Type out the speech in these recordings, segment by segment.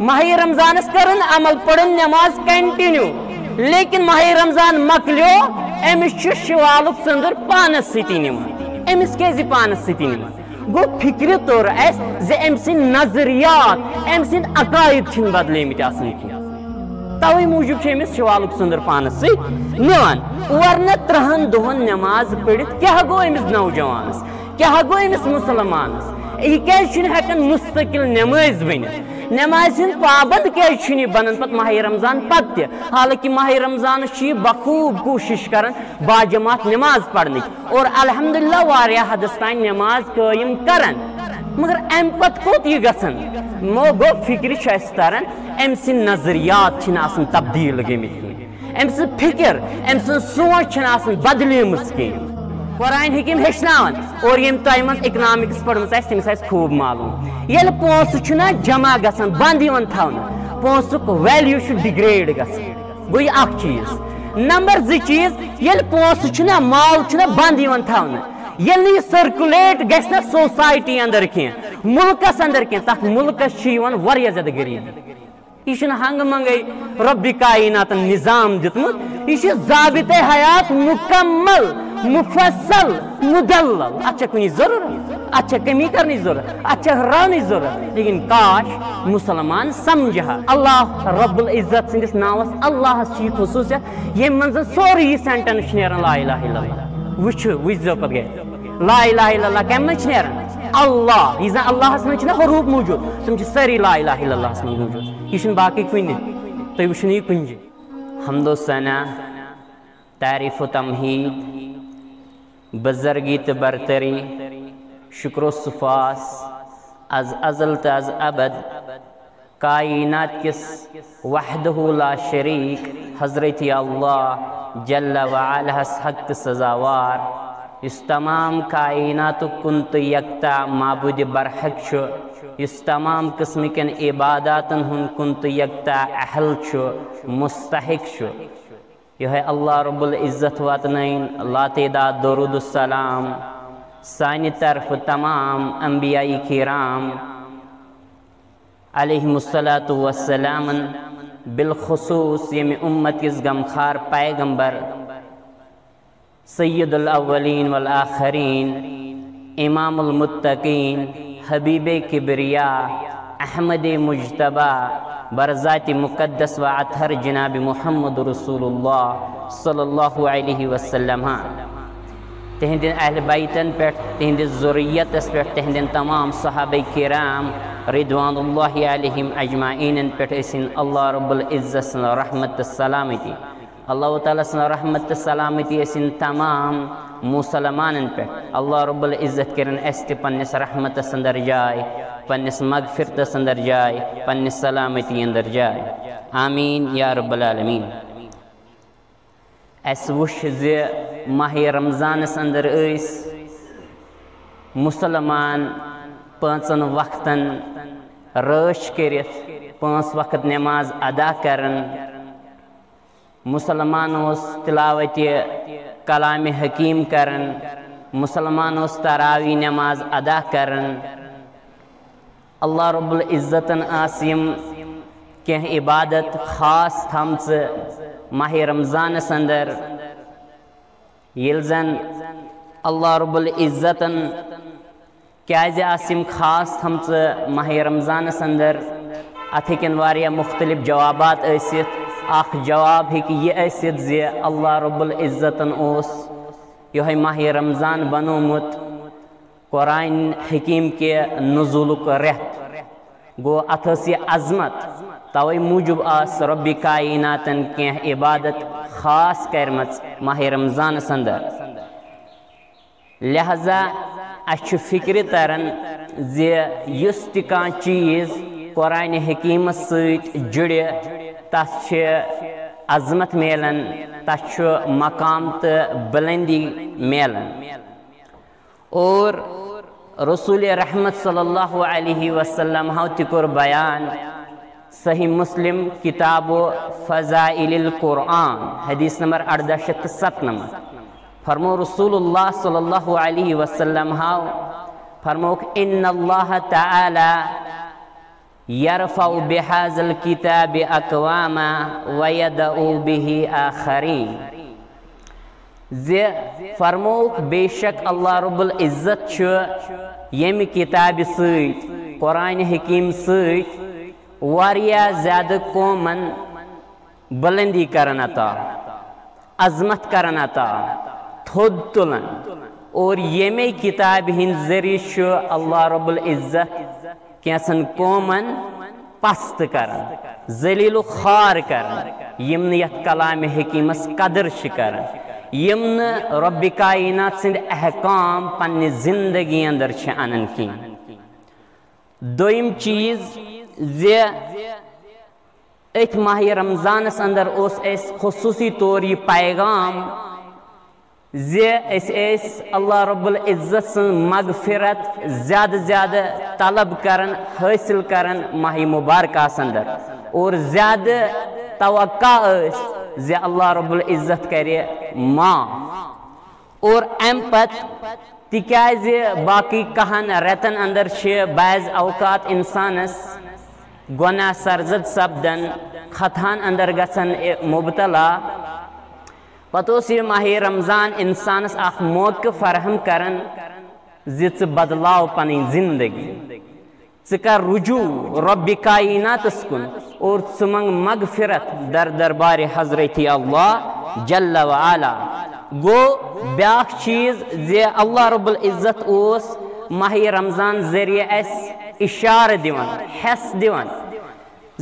ماہ رمضانس کرن عمل پڑن نماز کنٹینیو لیکن ماہ رمضان مکلیو امس شوالک ژندر پانس ستی نمان امس کیازِ پانس ستی نمان گو فکر طور اس ام سن نظریات ام سن عقائد چھن بدلیمت آسان کی توے موجوب امس شوالک ژندر پانس ست نوان ورنہ 3 دہن نماز پڑھت کیا گو امس نوجوانس کیا گو امس مسلمانس یہ کیازِ چھنہ ہیکان مستقل نماز بنت نماز ہند پابند کیازِ بنان پتہ ماہ رمضان پتہ حالانکہ ماہ رمضان بخوب کوشش کران باجماعت نماز پڑھنے اور الحمدللہ واریاہ حدس تان نماز قائم کران مگر ام پتہ کوت یہ گژھان مو گو فکر اس تران ام سن نظریات چھن آسان تبدیل گمت ام سن فکر ام سن سوچ چھن آسان بدلیمژ کینٛہہ قرآن حکیم ہیچناوان اور یم تۄہہِ منٛز اکنامکس پٔرمٕژ آسہِ تٔمِس آسہِ خوب معلوم ییٚلہِ پونٛسہٕ چھُنہ جمع گژھان بنٛد یِوان تھاونہٕ پونٛسُک ویلیوٗ چھُ ڈِگریڈ گژھان گوٚو یہِ اکھ چیٖز نمبر 2 چیٖز ییٚلہِ پونٛسہٕ چھُنہ مال چھُنہ بنٛد یِوان تھاونہٕ ییٚلہِ نہٕ یہِ سٔرکُلیٹ گژھِ نہ سوسایٹی انٛدر کینٛہہ مُلکس انٛدر کینٛہہ تتھ مُلکس چھِ یِوان واریاہ زیادٕ غریٖبی یہ چھُنہٕ ہنٛگہٕ منٛگے رۄبہِ کایناتن نظام دیُتمُت یہِ چھُ ضابطے حیات مکمل مفصل مدلل اچھا کنی ضرورت اچھا کمی کرنی ضرورت اچھا ہرانی ضرورت لیکن کاش مسلمان سمجھا اللہ رب العزت سندس ناوس اللہ چیز خصوصیت یم من سوری یہ سینٹنس نیران لا الہ الا اللہ وچھو وچھو پتہ گئے لا الہ الا اللہ کم من نیران اللہ یہ زن اللہ من حروف موجود تم ساری لا الہ الا اللہ من موجود یہ باقی کن تھی وچھو یہ کن حمد و ثنا تعریف و تمہید بزرگی تو برتری شکر و صفاس از ازل تا از ابد کائنات کس وحدہ لا شریک حضرت اللہ جل وعلا حق سزاوار اس تمام کائنات کنت یکتا معبود برحق شو اس تمام قسم کن عباداتن ہن کنت یکتا اہل شو مستحق شو یہ ہے اللہ رب العزت واتنین لا تعداد درود السلام سانی طرف تمام انبیاء کرام علیہم الصلاۃ والسلام بالخصوص یم امت کس غمخار پیغمبر سید الاولین والآخرین امام المتقین حبیب کبریا احمد مجتبی برذات مقدس و اطہر جناب محمد رسول اللہ صلی اللہ علیہ وسلم تہند اہل بیتن پہ تہند ذریت پہ تہند تمام صحابہ کرام رضوان اللہ علیہم اجمعین پہ اسن اللہ رب العزت سن رحمت سلامتی اللہ تعالیٰ سن رحمت سلامتی اسن تمام مسلمان پہ اللہ رب العزت کرن است پنس رحمت اندر جائے پنس مغفرت اندر جائے پنس سلامتی اندر جائے آمین یا رب العالمین اس وش زی ماہ رمضان اندر ایس مسلمان 5 وقتن رٲچھ کٔرِتھ 5 وقت نماز ادا کرن مسلمان اس تلاوت کلام حکیم کرن مسلمان اس تراوی نماز ادا کرن اللہ رب العزتن آسیم کہ عبادت خاص تھمچ ماہ رمضان اندر یلزن اللہ رب العزتن کیازِ آسیم خاص تھمچ ماہ رمضان اندر ات ہیکن واریاہ مختلف جوابات ٲسِتھ اخ جواب ہیکہِ یہ ٲسِتھ زِ اللہ رب العزتن اوس یہے ماہ رمضان بنومت قرآن حکیم کے نزولک رٮ۪تھ گو ات ٲس یہ عظمت توے موجوب آس رب کائناتن کینٛہہ عبادت خاص کرمژ ماہ رمضان اندر لہذا اچھِ فکر تران زِ یُس تہِ کانٛہہ چیٖز قرآن حکیمس سۭتۍ جُڑِ تس چھِ عظمت میلان تس چھُ مقام تہٕ بلندی میلان اور رسول رحمت صلی اللہ علیہ وسلم ہاو تہِ کوٚر بیان صحیح مسلم کتاب فضائل القرآن حدیث نمبر 1897 فرمو رسول اللہ صلی اللہ علیہ وسلم ہاو فرموک ان اللہ تعالی یرفع بہذا الکتاب اقواما ویدعو بہ آخرین زِ فرموک بے شک اللہ رب العزت چھُ ییٚمہِ کتابہِ سۭتۍ قرآن حکیم سۭتۍ واریاہ زیادٕ قومن بلندی کرن عطا عظمت کرن عطا تھوٚد تُلن اور ییٚمے کتابہِ ہٕنٛدۍ ذٔریعہٕ چھُ اللہ رب العزت کینٛژن قومن پست کرن ذلیل و خوار کرن یِم نہٕ یتھ کلامِ حکیمس قدر چھِ کرن یم نہٕ رب کائنات سٕنٛدۍ احکام پننہِ زندگی اندر چھِ انان کینٛہہ دوٚیِم چیٖز زِ أتھۍ ماہ رمضانس اندر اوس اَسہِ خصوٗصی طور یہِ پیغام زِ أسۍ ٲسۍ اللہ رب العزت سٕنٛز مغفرت زیادٕ زیادٕ طلب کران حٲصِل کران ماہ مبارکس اندر اور زیادٕ توقع ٲسۍ زِ اللہ رب العزت کرِ معاف اور امہِ پتہٕ تِکیازِ باقٕے کہن رٮ۪تن اندر چھِ بعض اوقات انسانس گۄناہ سرزد سپدان خطاہن اندر گژھان مبتلا پتہٕ اوس یہِ ماہ رمضان انسانس اکھ موقعہٕ فراہم کران زِ ژٕ بدلاو پنٕنۍ زندگی ژٕ کر رجوع رب کائناتس کُن اور ژٕ منٛگ مغفرت در دربارِ حضرت اللہ جل وعلا گوٚو بیاکھ چیٖز زِ اللہ رب العزت اوس ماہ رمضان ذٔریعہٕ اَسہِ اشارٕ دِوان حٮ۪س دِوان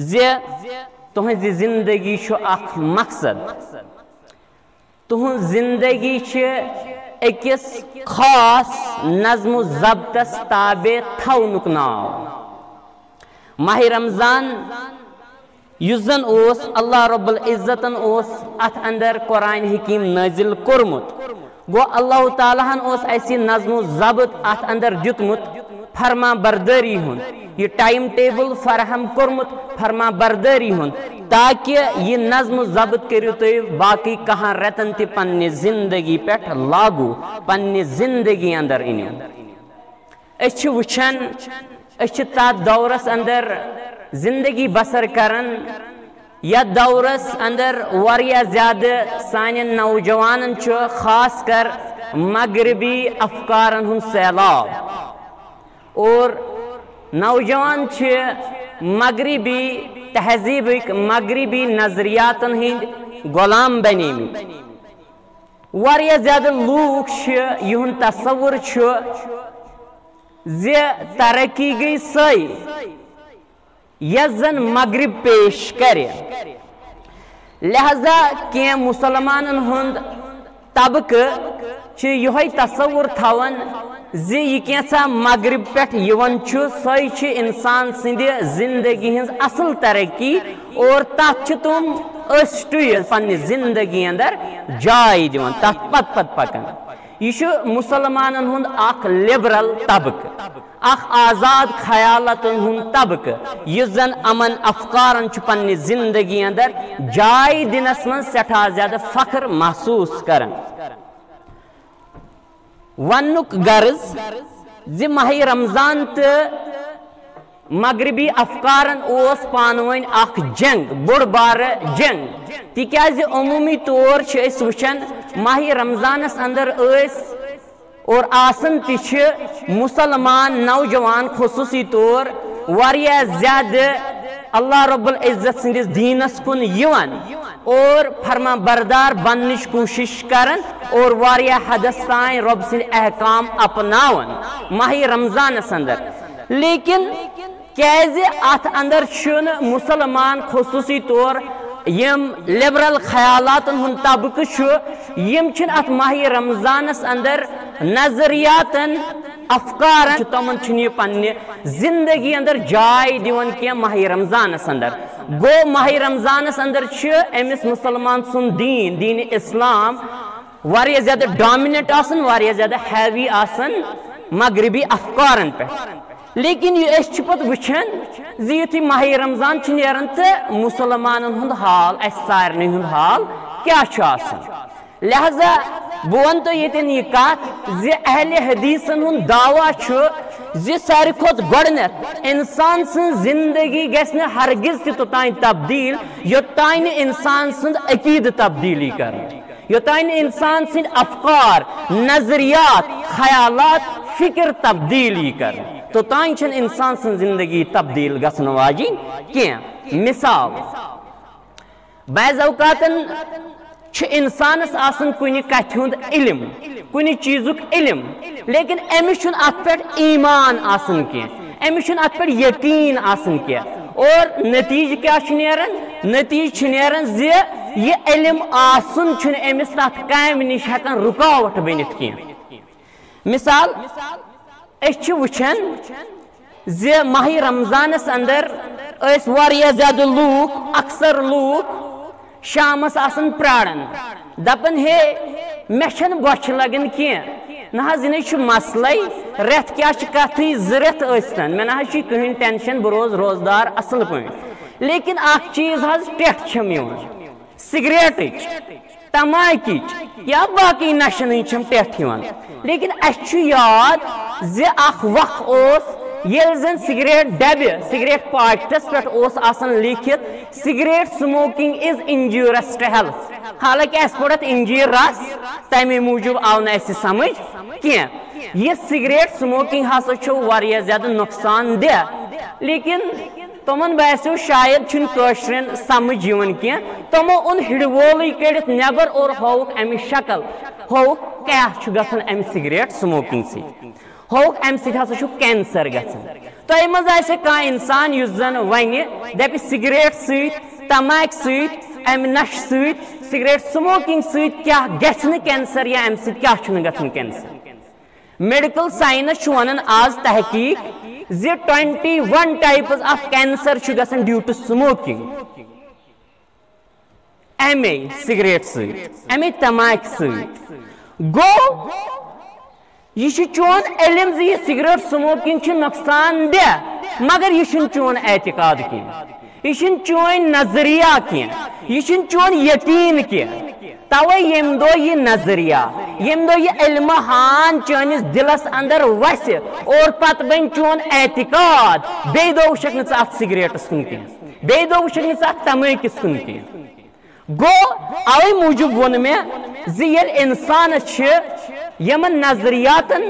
زِ تُہنٛزِ زندگی چھُ اکھ مقصد تُہنٛز زندگی چھِ أکِس خاص نظم و ضبطس تابع تھاونُک ناو ماہ رمضان یُس زن اوس اللہ رب العزتن اوس اتھ اندر قرآن حکیم نٲزِل کوٚرمُت گوٚو اللہ تعالیٰ ہن اوس اسہِ یہِ نظم و ضبط اتھ اندر دیُتمُت فرما بردٲری ہُنٛد یہِ ٹایم ٹیبل فراہم کوٚرمُت فرما بردٲری ہُنٛد تاکہِ یہِ نظم و ضبط کٔرِو تُہۍ باقٕے کہن رٮ۪تن تہِ پننہِ زندگی پٮ۪ٹھ لاگوٗ پننہِ زندگی اندر أنِو أسۍ چھِ وٕچھان أسۍ چھِ تتھ دورس اندر زندگی بسر کران یتھ دورس اندر واریاہ زیادٕ سانٮ۪ن نوجوانن چھُ خاص کر مغربی افکارن ہُنٛد سیلاب اور نوجوان چھِ مغربی تہذیبٕکۍ مغربی نظریاتن ہٕنٛدۍ غلام بنیمٕتۍ واریاہ زیادٕ لوٗکھ چھِ یِہُنٛد تصور چھُ زِ ترقی گٔے سۄے یس زن مغرب پیش کرِ لہذا کینٛہہ مُسلمانن ہُنٛد طبقہٕ چھِ یِہوے تصور تھاوان زِ یہِ کینٛژھا مغرب پٮ۪ٹھ یِوان چھُ سۄے چھِ انسان سٕنٛدِ زندگی ہٕنٛز اصل ترقی اور تتھ چھِ تِم أسۍ ٹُوِتھ پننہِ زندگی اندر جاے دِوان تتھ پتہٕ پکان یہِ چھُ مُسلمانن ہُنٛد اکھ لِبرل طبقہٕ اکھ آزاد خیالاتن ہُنٛد طبقہٕ یُس زن امن افکارن چھُ پننہِ زندگی اندر جاے دِنس منٛز سٮ۪ٹھاہ زیادٕ فخر محسوٗس کران وننُک غرض زِ ماہ رمضان تہٕ مغربی افکارن اوس پانہٕ ؤنۍ اکھ جنگ بوٚڑ بارٕ جنگ تِکیازِ عموٗمی طور چھِ أسۍ وٕچھان ماہ رمضانس اندر ٲسۍ اور آسان تہِ چھِ مُسلمان نوجوان خصوٗصی طور واریاہ زیادٕ اللہ رب العزت سٕنٛدِس دیٖنس کُن یِوان اور فرما بردار بننٕچ کوٗشش کران اور واریاہ حدس تام رۄب سٕنٛدۍ احکام اپناوان ماہ رمضانس اندر لیکن کیازِ اتھ اندر چھُنہٕ مُسلمان خصوٗصی طور یم لِبرل خیالاتن ہُنٛد طبقہٕ چھُ یم چھِنہٕ اتھ ماہ رمضانس اندر نظریاتن افکارن تمن چھُنہٕ یہِ پننہِ زندگی اندر جاے دِوان کینٛہہ ماہ رمضانس اندر گوٚو ماہ رمضانس اندر چھُ أمِس مُسلمان سُنٛد دیٖن دیٖنِ اسلام واریاہ زیادٕ ڈامِنیٹ آسان واریاہ زیادٕ ہیوی آسان مغربی افکارن پٮ۪ٹھ لیکن یہِ أسۍ چھِ پتہٕ وٕچھان زِ یُتھُے ماہ رمضان چھُ نیران تہٕ مُسلمانن ہُنٛد حال اسہِ سارنٕے ہُنٛد حال کیاہ چھُ آسان لہذا بہٕ ونہٕ تۄہہِ ییٚتٮ۪ن یہِ کتھ زِ اہلِ حدیثن ہُنٛد دعوا چھُ زی ساری کھوت گۄڈنیٚتھ انسان سٕنٛز زندگی گژھِ نہٕ ہرگز تہِ توٚتانۍ تبدیل یوٚتانۍ نہٕ انسان سُنٛد عقیدٕ تبدیلی کرن یوٚتانۍ نہٕ انسان سٕنٛدۍ افکار نظریات خیالات فکر تبدیلی کرن توٚتانۍ چھنہٕ انسان سٕنٛز زندگی تبدیل گژھن واجِنۍ کینٛہہ مثال بعض اوقاتن چھ انسانس آسان کُنہِ کتھِ ہُنٛد علم کُنہِ چیٖزُک علم لیکن أمِس چھُنہٕ اتھ پٮ۪ٹھ ایمان آسان کینٛہہ أمِس چھُنہٕ اتھ پٮ۪ٹھ یقیٖن آسان کینٛہہ اور نتیجہ کیٛاہ چھُ نیران نتیجہ چھُ نیران زِ یہِ علم آسُن چھُنہٕ أمِس تتھ کامہِ نِش ہٮ۪کان رُکاوٹ بٔنِتھ کینٛہہ مثال أسۍ چھِ وٕچھان زِ ماہ رمضانس اندر ٲسۍ واریاہ زیادٕ لوٗکھ اکثر لوٗکھ شامس آسان پراران دپان ہے مےٚ چھنہٕ بۄچھِ لگان کینٛہہ نہ حظ یہِ نَے چھُ مسلے رٮ۪تھ کیٛاہ چھِ کتھٕے 2 رٮ۪تھ ٲسۍتن مےٚ نہ حظ چھُے کٕہٕنۍ ٹٮ۪نشن بہٕ روزٕ روزدار اصل پٲٹھۍ لیکن اکھ چیٖز حظ ٹٮ۪ٹھ چھم یِوان سگریٹٕچ تماکِچ یا باقٕے نشن ہٕنٛدۍ چھم ٹٮ۪ٹھ یِوان لیکن اسہِ چھُ یاد زِ اکھ وق اوس ییٚلہِ زن سگریٹ ڈبہِ سگریٹ پاکٹس پٮ۪ٹھ اوس آسان لیٖکھِتھ cigarette smoking is injurious to health حالانکہِ اسہِ پوٚر اتھ انجیٖر رس تمے موٗجوٗب آو نہٕ اسہِ سمجھ کینٛہہ یہِ سگریٹ سموکنگ ہسا چھُ واریاہ زیادٕ نۄقصان دہ لیکن تمن باسیو شاید چھُنہٕ کٲشرٮ۪ن سمجھ یِوان کینٛہہ تمو اوٚن ہِڑوولٕے کٔڑِتھ نٮ۪بر اور ہووُکھ امِچ شکل ہووُکھ کیٛاہ چھُ گژھان امہِ سگریٹ سموکنگ سۭتۍ ہووُکھ امہِ سۭتۍ ہسا چھُ کینسر گژھان تۄہہِ منٛز آسہِ کانٛہہ انسان یُس زن ونہِ دپہِ سگریٹ سۭتۍ تماکہِ سۭتۍ امہِ نشہٕ سۭتۍ سگریٹ سموکنگ سۭتۍ کیٛاہ گژھِ نہٕ کینسر یا امہِ سۭتۍ کیٛاہ چھُنہٕ گژھان کینسر میڈیکل ساینس چھُ ونان آز تحقیق زِ 21 ٹایپٕز آف کینسر چھُ گژھان ڈیوٗ ٹُو سموکنگ امے سگریٹ سۭتۍ امے تماکہِ سۭتۍ گوٚو یہ چون علم زِ یہ سگریٹ سموکنگ چھ نقصان دہ مگر یہ چون اعتقاد کی یہ چون نظریہ کی یہ چون یقین کی توے یم دو یہ نظریہ یم دو یہ علم ہان چانس دلس اندر وس اور پت بن چون اعتقاد بی دو وشک نہ ات سگریٹس کن کی بی دو وشک نہ ات تماکس کن کی گو اوے موجوب ون میں زیل انسان یمن نظریاتن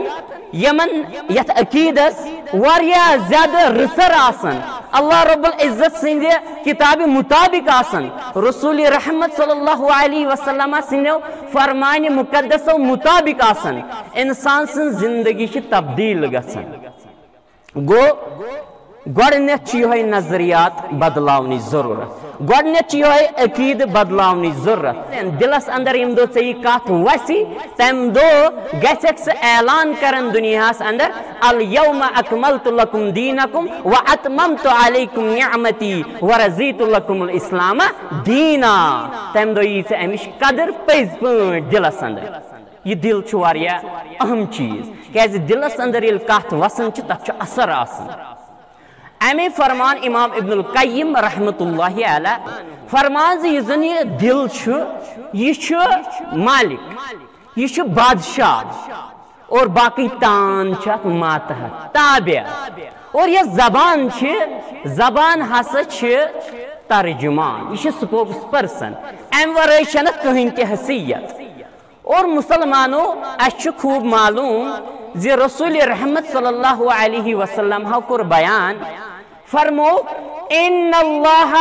یمن یت عقیدس واریاہ زیادہ رسر آسن اللہ رب العزت سند کتاب مطابق آسن رسول رحمت صلی اللہ علیہ وسلم سنو فرمان مقدس مطابق آسن انسان سن زندگی چھ تبدیل گژھان گو گۄڈنیٚتھ چھِ یِہوٚے نظریات بدلاونٕچ ضروٗرت گۄڈنیٚتھ چھِ یِہوٚے عقیٖدٕ بدلاونٕچ ضروٗرت دلس اندر ییٚمہِ دۄہ ژےٚ یہِ کتھ وسہِ تمہِ دۄہ گژھکھ ژٕ اعلان کران دُنیاہس اندر الیوم اکملت لکم دیٖنکم واتممت علیکم نعمتی ورضیت لکم الاسلام دیٖنا تمہِ دۄہ یی ژےٚ امِچ قدر پٔزۍ پٲٹھۍ دلس اندر یہ دل چھُ واریاہ اہم چیٖز کیازِ دلس اندر ییٚلہِ کتھ وسان چھِ تتھ چھُ اثر آسان امی فرمان امام ابن القیم رحمت اللہ علیہ فرمان زِ یُس زن یہ دل چھُ یہ چھُ مالک یہ چھُ بادشاہ اور باقی تان چھِ اتھ ماتحت تابع اور یہ زبان چھِ زبان ہسا چھِ ترجمان یہ چھِ سپوکس پرسن امہِ ورٲے چھنہٕ اتھ کٕہٕنۍ تہِ حیثیت اور مسلمانو اسہِ چھُ خوب معلوم زِ رسول رحمت صلی اللہ علیہ وسلم ہو کوٚر بیان فرمو ان اللہ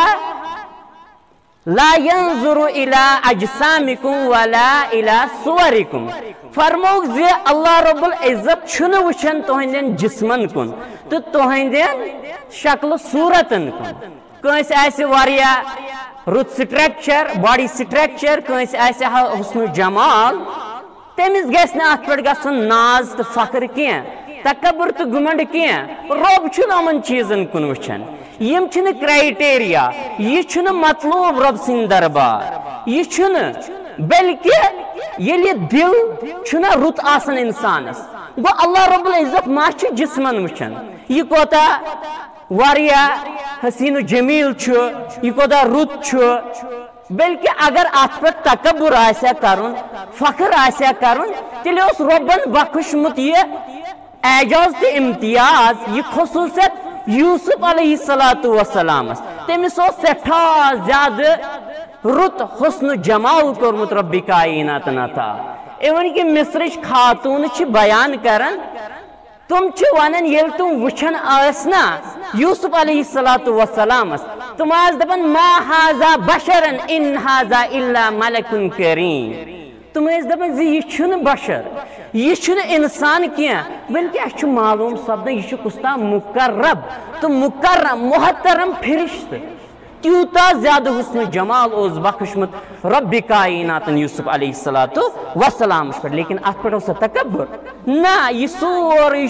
لا ينظر الى اجسامکم ولا الى صورکم فرموک زِ اللہ رب العزت چھُنہٕ وٕچھان تُہنٛدٮ۪ن جسمن کُن تہٕ تُہنٛدٮ۪ن شکلہٕ صوٗرتن کُن کٲنٛسہِ آسہِ واریاہ رُت سٹرکچر باڈی سٹرکچر کٲنٛسہِ آسہِ حسن جمال تٔمِس گژھِ نہٕ اتھ پٮ۪ٹھ گژھُن ناز تہٕ فخر کینٛہہ تکبر تہٕ گُمنڈ کینٛہہ رۄب چھُنہٕ یِمن چیٖزن کُن وٕچھان یِم چھِنہٕ کرایٹیریا یہِ چھُنہٕ مطلوب رۄب سٕنٛدۍ دربار یہِ چھُنہٕ بلکہِ ییٚلہِ دل چھُنہ رُت آسان انسانس گوٚو اللہ رب العزت ما چھُ جسمن وٕچھان یہِ کوتاہ واریاہ حسین و جمیل چھُ یہِ کوتاہ رُت چھُ بلکہ اگر ات پہ تکبر آسیا کرن فخر آسیا کرن تیلہِ اوس رۄبن بخشمُت یہِ اعجاز تو امتیاز یہ خصوصیت یوسف علیہ السلام تمس سٹھا زیادہ رت حسن جمال کورمت رب کائنات عطا ایون کہ مصرچ خاتون بیان کرن تم ونان یل تم وچھن نا یوسف علیہ السلام تم دپان ما ھذا بشرا ان ھذا الا ملک کریم تم دپان زِ یہ چھن بشر یہ چھن انسان کی بلکہ اس معلوم سپدان یہ کستا مقرب تو مکرم محترم فرشت تیوتا زیادہ حسن جمال اس بخشمت رب کائنات یوسف علیہ السلام پر لیکن ات پہ تکبر نا یہ سوری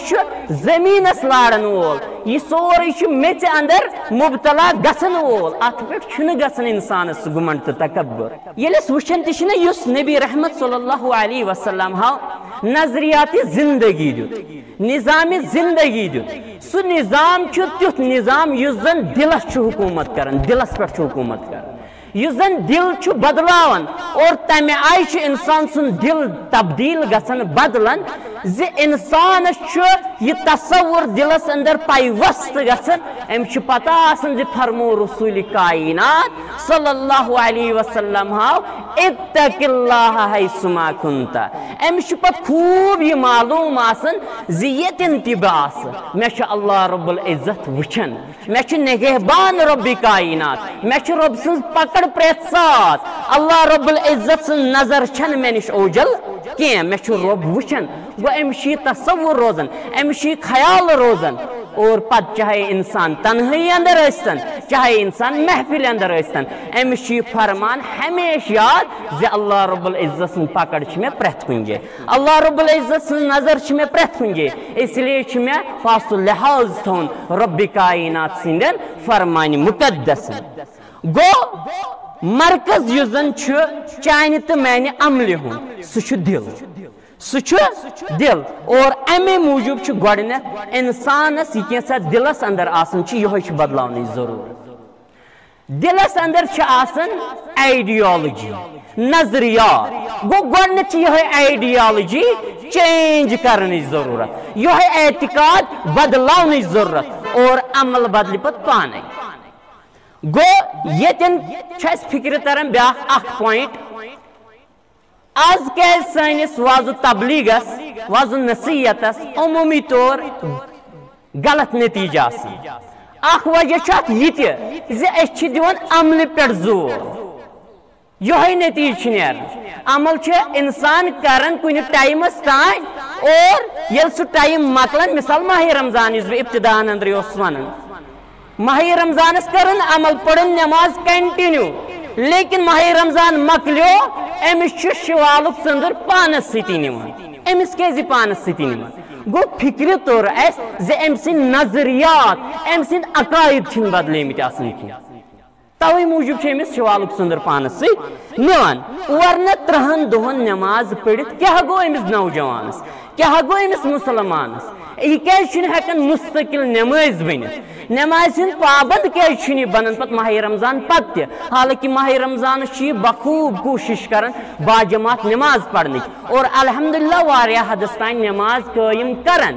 زمینس لارن وول یہ سوری میچ اندر مبتلا گسن وول ات پہ گسن انسانس گمنڈ تو تکبر یس وچن تہ یس نبی رحمت صلی اللہ علیہ وسلم ہاو نظریات زندگی دیت نظام زندگی دیت سہ نظام تیت نظام اس زن دلس حکومت کران دلس پہ حکومت کران اس زن دل بدلاوان اور تمہ آئی انسان سن دل تبدیل گسن بدلن زِ انسانس یہ تصور دلس اندر پیوست گسن ام پتہ آسان زِ فرمو رسول کائنات صلی اللہ علیہ وسلم ہاو اتق اللہ حیثما کنت امس پتہ خوب یہ معلوم آسان زِ یتن تہ بہ مے اللہ رب العزت وچھن مے نگہبان رب کائنات مے رب سن پکڑ پریت ساتھ اللہ رب العزت سن نظر چھن مے نش اوجل کی مے رب وچھن گو امس تصور روزن امس خیال روزن اور پت چاہے انسان تنہائی اندر ٲسۍتن چاہے انسان محفل اندر ٲسۍتن امس فرمان ہمیشہ یاد زِ اللہ رب العزت سن پکڑ مے پرٛٮ۪تھ کُنہِ جایہِ اللہ رب العزت سن نظر مے پرٛٮ۪تھ کُنہِ جایہِ اس لیے مے پاس لحاظ تھاوُن رب کائنات سندین فرمان مقدس گو مرکز یُس زن چانہِ تہٕ میانہِ عملہِ ہُنٛد سُہ چھُ دل دل اور امے موجوب گۄڈنیتھ انسانس یہ کینٛژھا دلس اندر آسان یہ بدلاونٕچ ضروٗرت دلس اندر آسان آئیڈیالوجی نظریات گو گۄڈنیتھ یہ آئیڈیالوجی چینج کرنٕچ ضروٗرت یہ اعتقاد بدلاونٕچ ضروٗرت اور عمل بدلہِ پتہٕ پانے گو یتن فکر تران بیاکھ اکھ پوائنٹ آز کیٛازِ سٲنِس وازٕ تبلیغس وازٕ نصیحتس عموٗمی طور غلط نتیجہ آسان اکھ وجہ چھُ اتھ یہِ تہِ زِ أسۍ چھِ دِوان عملہِ پٮ۪ٹھ زور یہے نتیجہ چھُ نیران عمل چھُ انسان کران کُنہِ ٹایمس تانۍ اور ییٚلہِ سُہ ٹایم مۄکلان مثال ماہِ رمضان یُس بہٕ ابتداہن اندر اوسُس ونان ماہِ رمضانس کرن عمل پرن نماز کنٹینیو لیکن ماہِ رمضان مکلیو امس شوالک ژندر پانس سۭتی نِوان امس کیازِ پانس سۭتی نِوان گو فکر توٚر اسہِ زِ أمۍ سٕنٛدۍ نظریات أمۍ سٕنٛدۍ عقاید چھِنہٕ بدلیمٕتۍ آسان کینٛہہ توے موجوب أمس شوالک ژندر پانس سۭتۍ نِوان ورنہ 30 دۄہن نماز پٔرِتھ کیاہ گوٚو أمس نوجوانس کیاہ گوٚو أمس مسلمانس یہ کیازِ چھُنہٕ ہٮ۪کان مستقل نماز بٔنِتھ نماز ہند پابند کیازِ چھُنہٕ یہِ بنان پتہٕ ماہِ رمضان پتہٕ تہِ حالانکہ ماہِ رمضانس چھُ یہِ بخوٗب کوٗشش کران باجماعت نماز پرنٕچ اور الحمدللہ واریاہ حدس تام نماز قٲیِم کران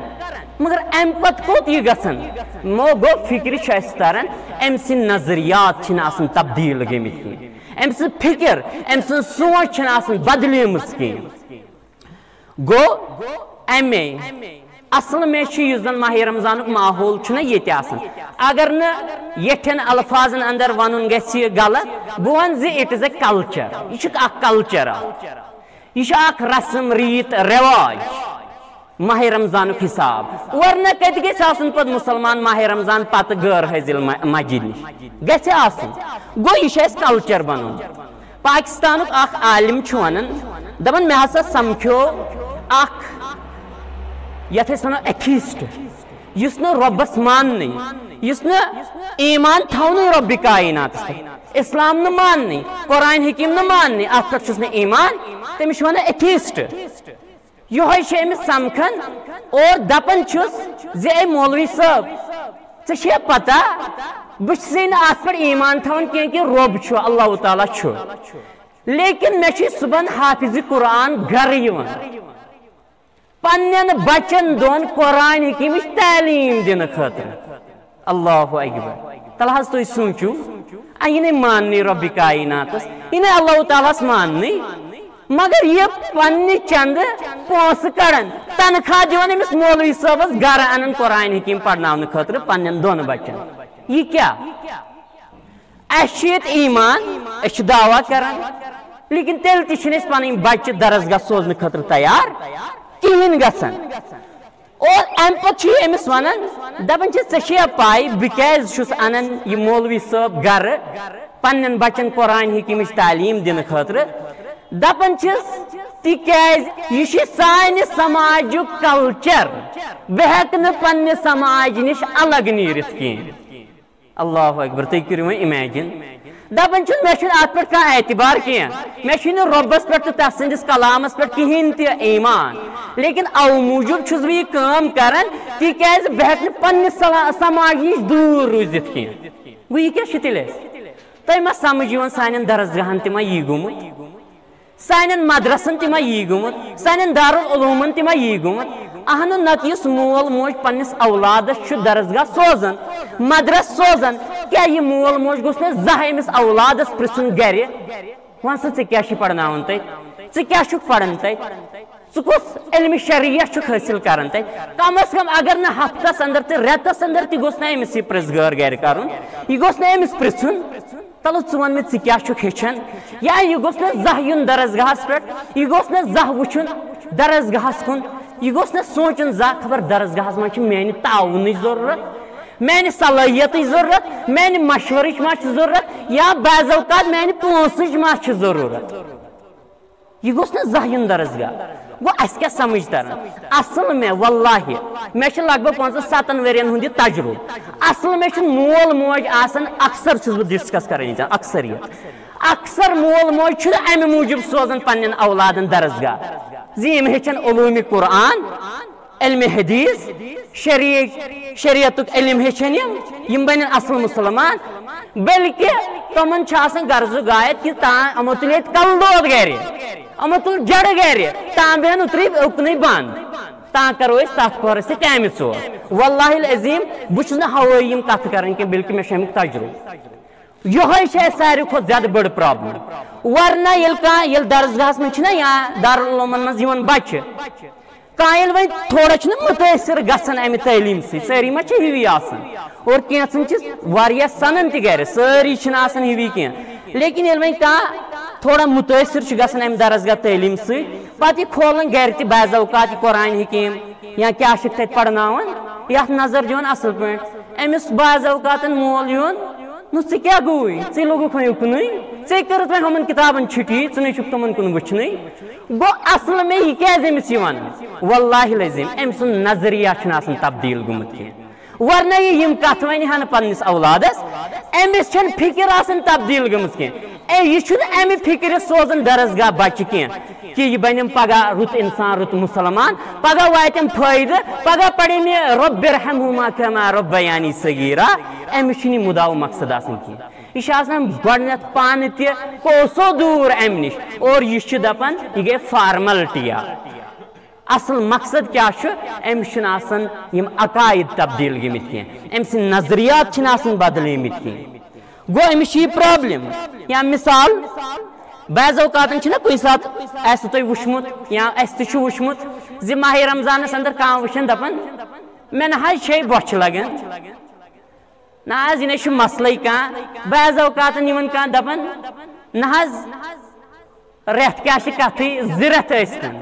مگر امہِ پتہٕ کوٚت یہِ گژھان گوٚو فکرِ چھُ اسہِ تران أمۍ سٕنٛدۍ نظریات چھِنہٕ آسان تبدیل گٔمٕتۍ کینٛہہ أمۍ سٕنٛز فکر أمۍ سٕنٛز سونچ چھنہٕ آسان بدلیمٕژ کینٛہہ گوٚو امے اصل میں یُس زن ماہِ رمضانُک ماحول چھُنہ ییٚتہِ آسان اگر نہٕ یتھٮ۪ن الفاظن اندر ونُن گژھِ یہِ غلط بہٕ ونہٕ زِ اٹ از اے کلچر یہ چھُ اکھ کلچر یہ چھُ اکھ رسم ریت رواج ماہِ رمضانُک حساب ورنہ کتہِ گژھِ آسُن پتہٕ مسلمان ماہِ رمضان پتہٕ غٲر حٲضِر مسجد نِش گژھِ آسُن گوٚو یہِ چھُ اسہِ کلچر بنومُت پاکستانُک اکھ عالم چھُ ونان دپان مےٚ ہسا سمکھیو اکھ یتھ أسۍ ونو ایتھیسٹ یُس نہٕ رۄبس ماننٕے یُس نہٕ ایمان تھاونٕے رۄبہِ کائناتس پٮ۪ٹھ اسلام نہٕ ماننٕے قرآن حکیٖم نہٕ ماننٕے اتھ پٮ۪ٹھ چھُس نہٕ ایمان تٔمِس چھِ ونان ایتھیسٹ یہے چھِ أمِس سمکھان اور دپان چھُس زِ اے مولوی صٲب ژےٚ چھے پتہ بہٕ چھُسے نہٕ اتھ پٮ۪ٹھ ایمان تھاوان کینٛہہ کہِ رۄب چھُ اللہ تعالیٰ چھُ لیکن مےٚ چھِ صبحن حافظ قرآن گرٕ یِوان پنن بچن دون قرآن حکیمچ تعلیم دن خاطر. اللہ اکبر. تل حظ تھی سوچو یہ ماننی رب کائنات یہ اللہ تعالیٰ ماننی مگر یہ پنہ چند پونس کڑان تنخواہ دان امس مولوی صاحبس گھر ان قرآن حکیم پڑھن خاطر پنن دون بچن. یہ کیا اشیت ایمان اس دعویٰ کران لیکن تیل تھی پن بچہ درسگاہ سوزن خاطر تیار کہین گھن. اور ام پتہ امس ونان دپان ژےٚ پاے بہ کیازِ چھُس انان یہ مولوی صٲب گھر پنن بچن قرآن حکیمچ تعلیم دن خاطر. دپان چھس تکیاز یہ سانہ سماجک کلچر بہ ہیکہ نہٕ پننہ سماج نش الگ نیرتھ کہین. اللہ اکبر. تُہۍ کٔرِو وۄنۍ اِمیجِن. دپان چھُ مےٚ چھُنہٕ اتھ پٮ۪ٹھ کانٛہہ اعتبار کینٛہہ مےٚ چھُنہٕ رۄبس پٮ۪ٹھ تہٕ تس سٕنٛدِس کلامس پٮ۪ٹھ کِہیٖنۍ تہِ ایمان لیکن او موٗجوٗب چھُس بہٕ یہِ کٲم کران تِکیازِ بہٕ ہیٚکہٕ نہٕ پننہِ سماج نِش دوٗر روٗزِتھ کینٛہہ. گوٚو یہِ کیٛاہ چھُ تیٚلہِ اَسہِ؟ تۄہہِ ما سمجھ یِوان سانٮ۪ن درسگاہن تہِ ما یی گوٚمُت سانٮ۪ن مدرسن تہِ ما یی گوٚمُت سانٮ۪ن دارالعلوٗمن تہِ ما یی گوٚمُت. اہن نت یُس مول موج پننس اولادس چھُ درسگاہ سوزان مدرس سوزان کیا یہ مول موج گوٚژھ نہٕ زانٛہہ أمِس اولادس پرژھُن گرِ ون سا ژےٚ کیٛاہ چھُے پرناوان تتہِ ژٕ کیٛاہ چھُکھ پران تتہِ ژٕ کُس علمِ شریعت چھُکھ حٲصِل کران تتہِ کم از کم اگر نہٕ ہفتس اندر تہٕ رٮ۪تس اندر تہِ گوٚژھ نہٕ أمِس یہِ پرژھگٲر گرِ کرُن یہِ گوٚژھ نہٕ أمِس پرژھُن چلو ژٕ ون مےٚ ژٕ کیٛاہ چھُکھ ہیٚچھان یا یہِ گوٚژھ نہٕ زانٛہہ یُن درسگاہس پٮ۪ٹھ یہِ گوٚژھ نہٕ زانٛہہ وٕچھُن درسگاہس کُن یہ گوٚژھ نہٕ سونٛچُن زانٛہہ خبر درسگاہس منٛز چھِ میانہِ تعاونٕچ ضروٗرت میانہِ صلٲحیتٕچ ضروٗرت میانہِ مشورٕچ ما چھِ ضروٗرت یا بعض اوقات میانہِ پونٛسٕچ ما چھِ ضروٗرت یہ گوٚژھ نہٕ زانٛہہ یُن درسگاہ. گوٚو اَسہِ کیٛاہ سمجھ تران اصل مےٚ واللہ مےٚ چھُ لگ بگ 5-7 ؤرین ہُنٛد یہِ تجرُبہٕ اصل مےٚ چھُ مول موج آسان اکثر چھُس بہٕ ڈسکس کران ییٚتٮ۪ن اکثر مول موج چھُنہٕ امہِ موٗجوٗب سوزان پننٮ۪ن اولادن درسگاہ زِ یِم ہیٚچھن علوٗمِ قرآن علمِ حدیث شریعتُک علم ہیٚچھن یِم بنن اصل مسلمان بلکہ تمن چھُ آسان غرض غایت کہ یِمو تُلۍ ییٚتہِ کلہٕ دود گرِ یِمو تُل جڑٕ گرِ تام بیہن اُترٕے اُکنُے بنٛد تا کرو أسۍ تتھ پورس تہِ کامہِ ژور. واللہ العظیٖم بہٕ چھُس نہٕ ہوٲیی یِم کتھٕ کران کینٛہہ بلکہ مےٚ چھُ امیُک تجربہٕ. یہے چھِ اَسہِ ساروی کھۄتہٕ زیادٕ بٔڑ پرابلم. ورنہ ییٚلہِ درسگاہس منٛز چھِنہ یا دارالعلوٗمن منٛز یِوان بچہِ کانٛہہ ییٚلہِ وۄنۍ تھوڑا چھُنہ مُتٲثر گژھان امہِ تعلیٖم سۭتۍ سٲری ما چھِ ہِوی آسان اور کینٛژن چھِ واریاہ سنان تہِ گرِ سٲری چھِنہٕ آسان ہِوی کینٛہہ لیکن ییٚلہِ وۄنۍ کانٛہہ تھوڑا مُتٲثر چھُ گژھان امہِ درسگاہ تعلیٖم سۭتۍ پتہٕ یہِ کھولان گرِ تہِ بعض اوقات یہِ قرآن حکیٖم یا کیٛاہ چھِکھ تتہِ پرناوان یتھ نظر دِوان اصل پٲٹھۍ أمِس بعض اوقاتن مول یُن نو ژٕ کیٛاہ گوٚوُے ژےٚ لوگُکھ وۄنۍ اُکنُے ژےٚ کٔرٕتھ وۄنۍ ہُمن کِتابن چھُٹی ژٕ نَے چھُکھ تِمن کُن وٕچھنٕے. گوٚو اصل مےٚ یہِ کیٛازِ أمِس یہِ ونان واللہ العظیٖم أمۍ سُنٛد نظریہ چھُنہٕ آسان تبدیٖل گوٚمُت کینٛہہ. ورنہ یہِ یِم کتھ ونہِ ہا نہٕ پننِس اولادس أمِس چھنہٕ فِکر آسان تبدیٖل گٔمٕژ کینٛہہ یہِ چھُنہٕ امہِ فِکرِ سوزان درسگاہ بچہِ کینٛہہ کہ یہِ بنیم پگاہ رُت انسان رُت مسلمان پگاہ واتیم فٲیدٕ پگاہ پریم یہِ رۄبِ رحمہُما کما ربیانی صغیرا أمِس چھُنہٕ یہِ مُدعا مقصد آسان کینٛہہ. یہ چھُ آسان گۄڈٕنٮ۪تھ پانہٕ تہِ کوسو دوٗر امہِ نِش اور یہِ چھُ دپان یہِ گٔے فارملٹی اصل مقصد کیٛاہ چھُ أمِس چھُنہٕ آسان یِم عقاید تبدیٖل گٔمٕتۍ کینٛہہ أمۍ سٕنٛدۍ نظریات چھِنہٕ آسان بدلٲمٕتۍ کینٛہہ. گوٚو أمِس چھِ یہِ پرابلم. یا مثال بعض اوقاتن چھُنہ کُنہِ ساتہٕ آسہِ تۄہہِ وٕچھمُت یا اَسہِ تہِ چھُ وٕچھمُت زِ ماہِ رمضانس اندر کانٛہہ وٕچھان دپان مےٚ نہ حظ چھے بۄچھِ لگان نہ حظ یہِ نَے چھُ مسلے کانٛہہ بعض اوقاتن یِوان کانٛہہ دپان نہ حظ رٮ۪تھ کیٛاہ چھِ کتھٕے 2 رٮ۪تھ ٲسۍتن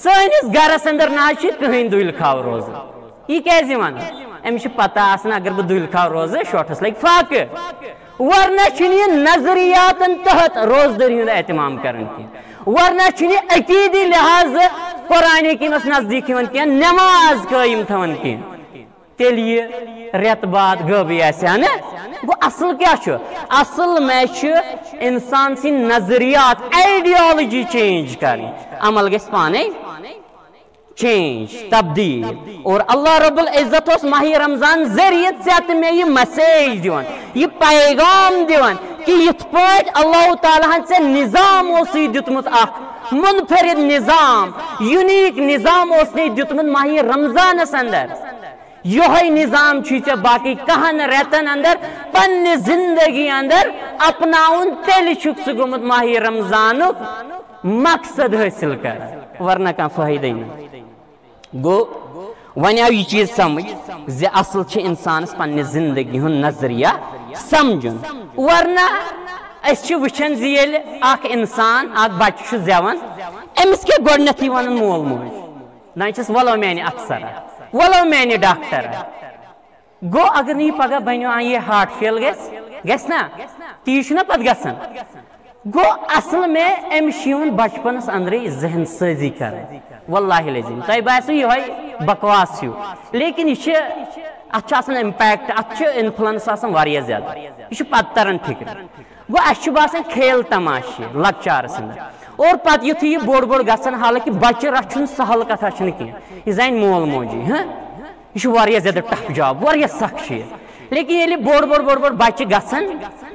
سٲنِس گرس اندر نہ حظ چھِ کٕہٕنۍ دُلہِ کھاو روزان. یہِ کیٛازِ یِوان أمِس چھِ پتہ آسان اگر بہٕ دُلہِ کھاو روزٕ شوٹھس لگہِ فاقہٕ ورنہ چھُنہٕ یہِ نظریاتن تحت روزدٲری ہُنٛد اہتمام کران کینٛہہ ورنہ چھُنہٕ یہِ عقیٖدی لحاظہٕ قرآن حکیٖمس نزدیٖک یِوان کینٛہہ نٮ۪ماز قٲیِم تھاوان کینٛہہ تیٚلہِ یہِ رٮ۪تہٕ بعد غٲبٕے آسہِ ہا نہ. گوٚو اصل کیٛاہ چھُ اصل مےٚ چھُ انسان سٕنٛدۍ نظریات آیڈیالجی چینج کرٕنۍ عمل گژھِ پانے چینج تبدیل. اور اللہ رب العزت اوس ماہِ رمضان ذریعہ ژےٚ تہٕ مےٚ یہِ مسیج دِوان یہِ پیغام دِوان کہ یِتھ پٲٹھۍ اللہ تعالیٰ ہن ژےٚ نظام اوسُے دیُتمُت اکھ منفرد نظام یونیک نظام اس نے دیتمت ماہ رمضانس اندر یہ نظام چھ باقی کہن ریتن اندر پنہ زندگی اندر اپناؤن تیل چھک گومت ماہ رمضان مقصد حاصل کر ورنہ کان فائدہ نہیں گو ون آو یہ چیز سمجھ زِ اصل چھ انسانس پنہ زندگی ہن نظریہ سمجھن ورنہ اس وچھن زِ ییٚلہِ اکھ انسان اکھ بچہ چھ زیوان امس کیا گۄڈنیتھٕے ونان مول موج دپان چھس ولو میانہِ افسرا ولو میانہِ ڈاکٹرا گو اگر نہٕ یہِ پگاہ بنیو یہ ہارٹ فیل گژھِ نا تی چھُنا پتہٕ گژھان گو اصل میں امس بچپنس اندرے ذہن سازی کر واللہ العظیم تہ باسو یہ بکواس ہیو لیکن یہ ات امپیکٹ ات انفلنس واریاہ زیادہ یہ پتہ تران فکر گو اس باسان کھیل تماشہ لکچارس اندر اور پتہ یتھے یہ بوڑ بوڑ گژھان حالانکہ بچہ رچھن سہل کتھا چھنہ کینٛہہ یہ زانہِ مول موجی ہاں یہ واریاہ زیادہ ٹف جاب واریاہ سخت چیز لیکن ییٚلہِ بوڑ بوڑ بچہ گژھان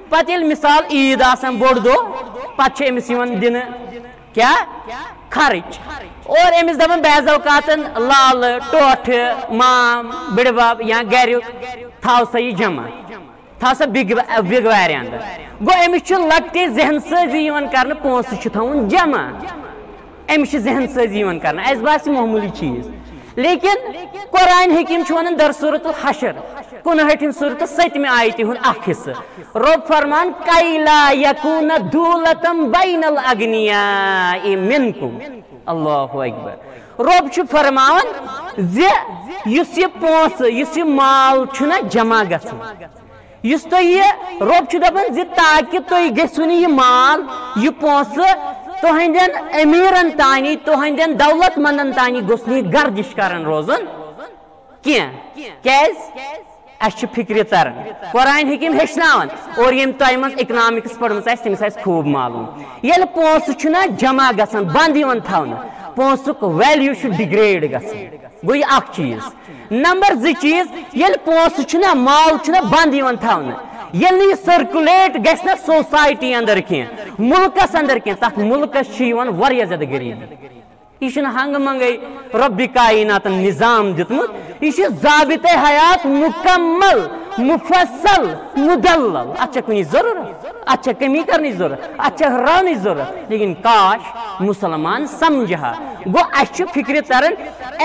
پتہ ییٚلہِ مثال عید آسان بوڑ دۄہ پتہ چھِ أمِس یِوان دِنہٕ کیا خرچ اور أمِس دپان بعض اوقاتن لال ٹوٹھ مام بڑبب یا گریُک تھاو سا یہ جمع تھاو سا بگوارِ اندر گو أمِس چھُ لۄکٹے ذہن سٲزی یِوان کرنہٕ پونٛسہٕ چھُ تھاوُن جمع أمِس چھِ ذہن سٲزی یِوان کرنہٕ اَسہِ باسہِ معموٗلی چیٖز لیکن قرآن حکیم چھُ ونان در صورت الحشر 59 صورت 7 آیتہِ ہُنٛد اکھ حصہٕ رب فرمان کَی لا یکوٗنَ دوٗلتم بین الاغنیاء منکم اللہ اکبر رب چھُ فرماوان زِ یُس یہِ پونٛسہٕ یُس یہِ مال چھُنہ جمع گژھان یُس تۄہہِ یہِ رب چھُ دپان زِ تاکہِ تُہۍ گٔژھِو نہٕ یہِ مال یہِ پونٛسہٕ تہندین امیرن تانی تہندین دولت مندن تانی گوٚژھ نہٕ یہِ گردش کران روزُن کینٛہہ کیازِ اس چھِ فکرِ تران قرآن حکیم ہیٚچھناوان اور یم تۄہہِ منٛز اکنامکس پٔرمٕژ آسہِ تٔمِس آسہِ خوب معلوم ییٚلہِ پونٛسہٕ چھُنہ جمع گژھان بنٛد یِوان تھاونہٕ پونٛسُک ویلیوٗ چھُ ڈِگریڈ گژھان گوٚو یہِ اکھ چیٖز نمبر 2 چیٖز ییٚلہِ پونٛسہٕ چھُنہ مال چھُنہ بنٛد یِوان تھاونہٕ ییٚلہِ نہٕ یہِ سٔرکُلیٹ گژھِ نہ سوسایٹی اندر کینٛہہ مُلکس اندر کینٛہہ تتھ مُلکس چھِ یِوان واریاہ زیادٕ غریٖبی یہ چھُنہٕ ہنگہٕ منگے رۄبِ کایناتن نظام دیُتمُت یہ چھُ ضابطے حیات مکمل مفصل مدلل اتھ چھےٚ کُنہِ ضروٗرت اتھ چھےٚ کمی کرنٕچ ضروٗرت اتھ چھےٚ ہراونٕچ ضروٗرت لیکن کاش مسلمان سمجھِ ہا گوٚو اسہِ چھُ فکرِ تران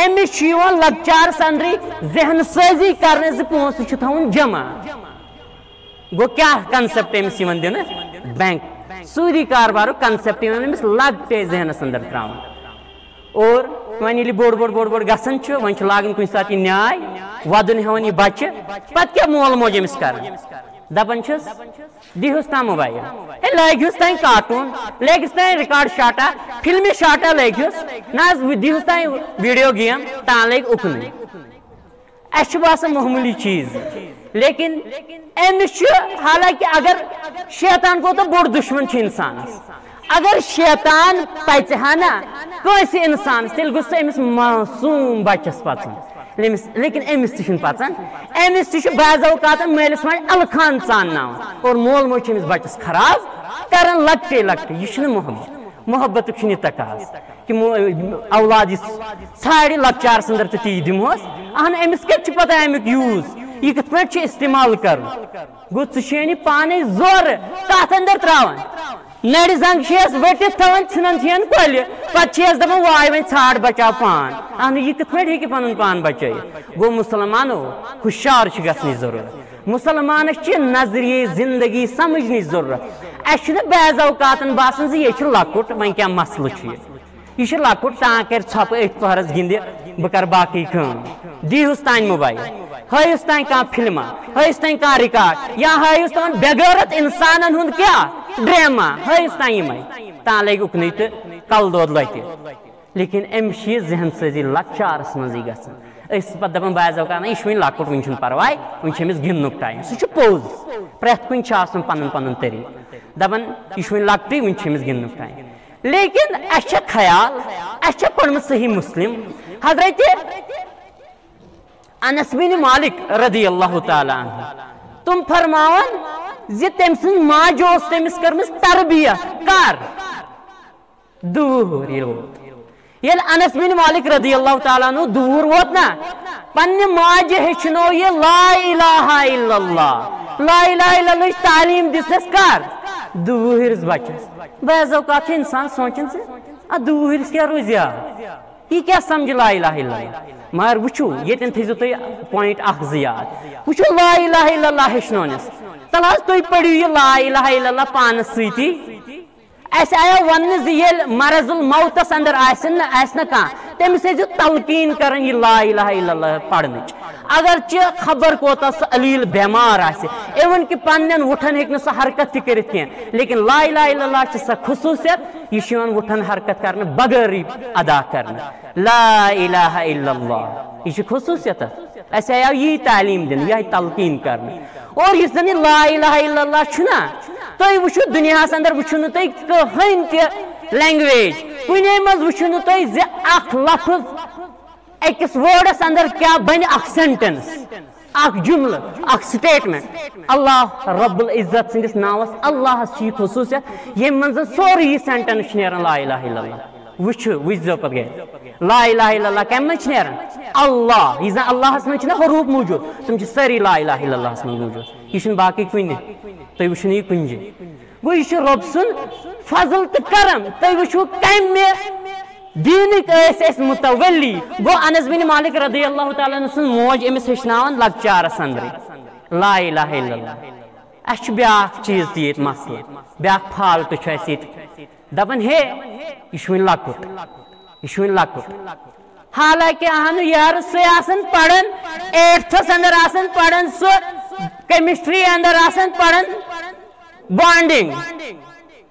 أمِس چھُ یِوان لۄکچارس اندرے ذہن سٲزی کرنہٕ زِ پونٛسہٕ چھُ تھاوُن جمع گوٚو کیاہ کنسپٹ أمِس یِوان دِنہٕ بینک سوٗدی کاربارُک کنسپٹ یِوان أمِس لۄکٹے ذہنس اندر تراوان اور وۄنۍ ییٚلہِ بوٚڑ بوٚڑ گژھان چھُ وۄنۍ چھُ لاگان کُنہِ ساتہٕ یہِ نیاے ودُن ہٮ۪وان یہِ بچہِ پتہٕ کیاہ مول موج أمِس کران دپان چھِس دیٖہُس تام موبایل ہے لٲگہوس تانۍ کارٹوٗن لٲگِس تانۍ رِکاڈ شاٹا فلمہِ شاٹا لٲگہوس نہ حظ دیٖہُس تانۍ ویڈیو گیم تان لٔگۍ اُکنٕے اسہِ چھُ باسان معموٗلی چیٖز لیکن أمِس چھُ حالانکہِ اگر شیطان کوٗتاہ بوٚڑ دُشمن چھُ انسانس اگر شیطان پژِ ہا نا کٲنٛسہِ انسانس تیٚلہِ گوٚژھ سُہ أمِس معصوٗم بچس پژُن لیکن أمِس تہِ چھُنہٕ پژان أمِس تہِ چھُ بعض اوقاتن مٲلِس ماجہِ الخان ژانناوان اور مول موج چھُ أمِس بچس خراب کران لۄکٹے لۄکٹے یہِ چھُنہٕ محبت محبتُک چھُنہٕ یہِ تقاض کہ اولاد یہِ ژھانڈِ لۄکچارس اندر تہٕ تی دِمہوس اہن أمِس کتہِ چھُ پتہ امیُک یوٗز یہ کتھ پٲٹھۍ چھُ استعمال کرُن گوٚو ژٕ چھُ یعنی پانے زورٕ کتھ اندر تراوان نڑِ زنگ چھس ؤٹِتھ تھاوان ژھٕنان چھِن کۄلہِ پتہٕ چھس دپان واے وۄنۍ ژھانڈ بچاو پان اہن یہِ کتھ پٲٹھۍ ہیٚکہِ پنُن پان بچٲیِتھ گوٚو مُسلمانو ہُشار چھِ گژھنٕچ ضروٗرت مُسلمانس چھِ نظریے زندگی سمجھنٕچ ضروٗرت اسہِ چھُنہٕ بعض اوقاتن باسان زِ یہِ چھُ لۄکُٹ وۄنۍ کیاہ مسلہٕ چھُ یہِ چھُ لۄکُٹ تاں کرِ ژھۄپہٕ أتھۍ پۄہرس گِنٛدِ بہٕ کرٕ باقٕے کٲم دیٖہُس تانۍ موبایل ہٲیِس تانۍ کانٛہہ فلما ہٲیِس تانۍ کانٛہہ رِکاڈ یا ہٲیِس تِمن بےغٲرت انسانن ہُنٛد کیاہ ڈراما ہٲیِس تانۍ یِمے تان لگہِ اُکنٕے تہٕ کلہٕ دود لۄتہِ لیکن أمِس چھِ یہِ ذہن سٲزی لۄکچارس منٛزٕے گژھان أسۍ پتہٕ دپان بعض اوقات یہِ چھُ وۄنۍ لۄکُٹ وُنہِ چھُنہٕ پرواے وُنہِ چھُ أمِس گِنٛدنُک ٹایم سُہ چھُ پوٚز پرٮ۪تھ کُنہِ چھُ آسان پنُن پنُن طریٖقہٕ دپان یہِ چھُ وۄنۍ لۄکٹٕے وُنہِ چھُ أمِس گِنٛدنُک ٹایم لیکن اسہِ چھےٚ خیال اسہِ چھےٚ پٔرمٕژ صحیح مسلم حضرت انس بن مالک رضی اللہ تعالیٰ عنہ تم فرماون زِ تٔمۍ سٕنٛز ماجہِ اوس تٔمِس کٔرمٕژ تربیت کر دوٗر ییٚلہِ ووت ییٚلہِ انس بن مالک رضی اللہ تعالیٰ عنہ دوٗر ووت نا پننہِ ماجہِ ہیٚچھنو یہِ لا الہ الا اللہ لا الہ الا اللہٕچ تعلیٖم دِژنس کر دوٗرِس بچس بعض اوقات چھُ انسان سونٛچان زِ دوٗرِس کیٛاہ روزِ یاد یہِ کیٛاہ سمجھِ لا الہ الا اللہ مگر وٕچھو ییٚتٮ۪ن تھٲیزیو تُہۍ پویِنٹ اکھ زٕ یاد وٕچھو لا الہ الا اللہ ہیٚچھنونس تل حظ تُہۍ پٔرِو یہِ لا الہ الا اللہ پانس سۭتی اسہِ آیو وننہٕ زِ ییٚلہِ مرض الموتس اندر آسہِ نہٕ کانٛہہ تٔمِس ٲسۍزِ تلقیٖن کران یہِ لا الہ الا اللہ پرنٕچ اگرچہِ خبر کوتاہ سُہ علیٖل بٮ۪مار آسہِ اِوٕن کہِ پننٮ۪ن وُٹھن ہیٚکہِ نہٕ سُہ حرکت تہِ کٔرِتھ کینٛہہ لیکن لا الہ الا اللہ چھِ سۄ خصوٗصیت یہِ چھُ یِوان وُٹھن حرکت کرنہٕ بغٲرٕے ادا کرنہٕ لا الہ الا اللہ یہِ چھِ خصوٗصیت اسہِ آیو یی تعلیٖم دِنہٕ یِہے تلقیٖن کرنہٕ اور یُس زن یہِ لا الہ الا اللہ چھُنا تُہۍ وٕچھِو دُنیاہس اندر وٕچھِو نہٕ تُہۍ کٕہٕنۍ تہِ لینگویج کُنے منٛز وٕچھِو نہٕ تُہۍ زِ اکھ لفظ أکِس وٲڈس اندر کیٛاہ بنہِ اکھ سینٹینس اکھ جملہٕ اکھ سٹیٹمنٹ اللہ رب العزت سٕنٛدِس ناوس اللہس چھِ یہِ خصوٗصیت ییٚمہِ منٛز سورُے یہِ سینٹینس چھُ نیران لا الہ الا اللہ وٕچھِو وٕچھزیو پتہٕ گرِ لا الہ الا اللہ کمہِ منٛز چھِ نیران اللہ یُس زن اللہس منٛز چھِنہ حروٗف موٗجوٗد تِم چھِ سٲری لا الہ الا اللہس منٛز موٗجوٗد یہِ چھُنہٕ باقٕے کُنہِ تُہۍ وٕچھِو نہٕ یہِ کُنہِ جایہِ گوٚو یہِ چھُ رۄب سُنٛد فضل تہٕ کرم تُہۍ وٕچھِو کمہِ دیٖنٕکۍ ٲسۍ أسۍ مُتولی گوٚو انس بن مالک رضی اللہ تعالیٰ عنہ سٕنٛز موج أمِس ہیٚچھناوان لۄکچارس اندرٕے لا الہ الا اللہ اسہِ چھُ بیٛاکھ چیٖز تہِ ییٚتہِ مسلہٕ بیٛاکھ فالتہٕ چھُ اسہِ ییٚتہِ دپان ہے یہِ چھُ وُنہِ لۄکُٹ یہِ چھُ وُنہِ لۄکُٹ حالانکہِ اہنو یارٕ سُے آسان پران ایٹتھس اندر آسان پران سُہ کیمسٹری اندر آسان پران بانڈنگ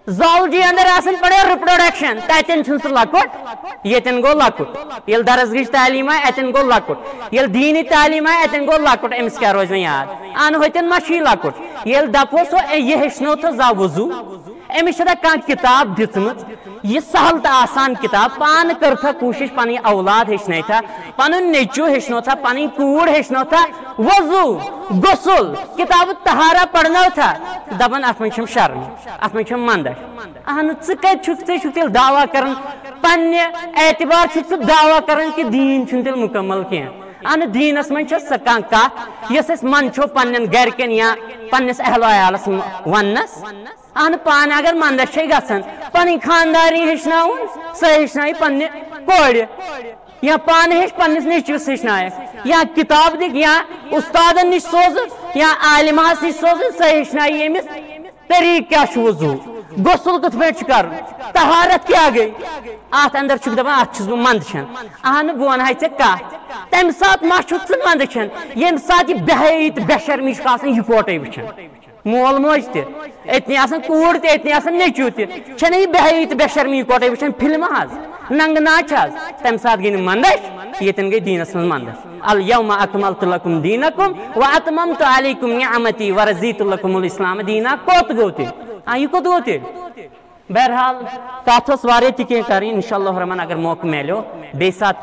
زالجی اندر آسان پران رِپروڈکشن تتٮ۪ن چھُنہٕ سُہ لۄکُٹ ییٚتٮ۪ن گوٚو لۄکُٹ ییٚلہِ درسگٕچ تعلیٖم آیہِ اتٮ۪ن گوٚو لۄکُٹ ییٚلہِ دیٖنی تعلیٖم آیہِ اتٮ۪ن گوٚو لۄکُٹ أمِس کیٛاہ روزِ وۄنۍ یاد ان ہوٚتٮ۪ن ما چھُ یہِ لۄکُٹ ییٚلہِ دپوس یہِ ہیٚچھنو تہٕ زا وضوٗ أمِس چھےٚ کانٛہہ کِتاب دِژمٕژ یہِ سہل تہٕ آسان کِتاب پانہٕ کٔرتھا کوٗشش پنٕنۍ اولاد ہیٚچھنٲیتھا پنُن نیٚچوٗ ہیٚچھنوتھا پنٕنۍ کوٗر ہیٚچھنوتھا وضوٗ غسل کِتابہٕ طہارا پرنوتھا دپان اتھ منٛز چھم شرم اتھ منٛز چھم منٛدچھ اہن ژٕ کتہِ چھُکھ ژٕ چھُکھ تیٚلہِ دعوا کران پننہِ اعتبار چھُکھ ژٕ دعوا کران کہِ دیٖن چھُنہٕ تیٚلہِ مُکمل کینٛہہ اہن دیٖنس منٛز چھِ سۄ کانٛہہ کتھ یۄس أسۍ منٛدچھو پننٮ۪ن گرِکٮ۪ن یا پننِس اہلو عیالس وننس اہن پانہٕ اگر منٛدچھ چھے گژھان پنٕنۍ خاندارنی ہیٚچھناوُن سۄ ہیٚچھنایہِ پننہِ کورِ یا پانہٕ ہیٚچھ پننِس نیٚچوِس ہیٚچھنایکھ یا کِتاب دِکھ یا اُستادن نِش سوزُکھ یا عالمہس نِش سوزُن سۄ ہیٚچھنایہِ أمِس طریٖقہٕ کیٛاہ چھُ وضوٗ غسل کِتھ پٲٹھۍ چھُ کرُن طہارت کیٛاہ گٔے اتھ اندر چھُکھ دپان اتھ چھُس بہٕ منٛدچھان اہن بہٕ ونہاے ژےٚ کتھ تمہِ ساتہٕ ما چھُکھ ژٕ منٛدچھان ییٚمہِ ساتہٕ یہِ بے حیٲیی تہٕ بے شرمی چھُکھ آسان یِکوٹے وٕچھان مول موج تہِ اتنی آسان کوٗر تہِ اتنی آسان نیٚچوٗ تہِ چھنہٕ یہِ بے حیٲیی تہٕ بے شرمی یِکوٹے وٕچھان فِلمہٕ حظ ننٛگہٕ ناچ حظ تمہِ ساتہٕ گٔے نہٕ منٛدچھ ییٚتٮ۪ن گٔے دیٖنس منٛز منٛدچھ الیوم اکملتُ لکُم دیٖنکُم واتممتُ علیکُم نعمتی ورضیتُ لکُم الاسلام دیٖنا کوٚت گوٚو تیٚلہِ یہِ کوٚت گوٚو تیٚلہِ بہرحال کتھ ٲس واریاہ تہِ کینٛہہ کرٕنۍ انشاء اللہ رحمان اگر موقعہٕ میلیو بیٚیہِ ساتہٕ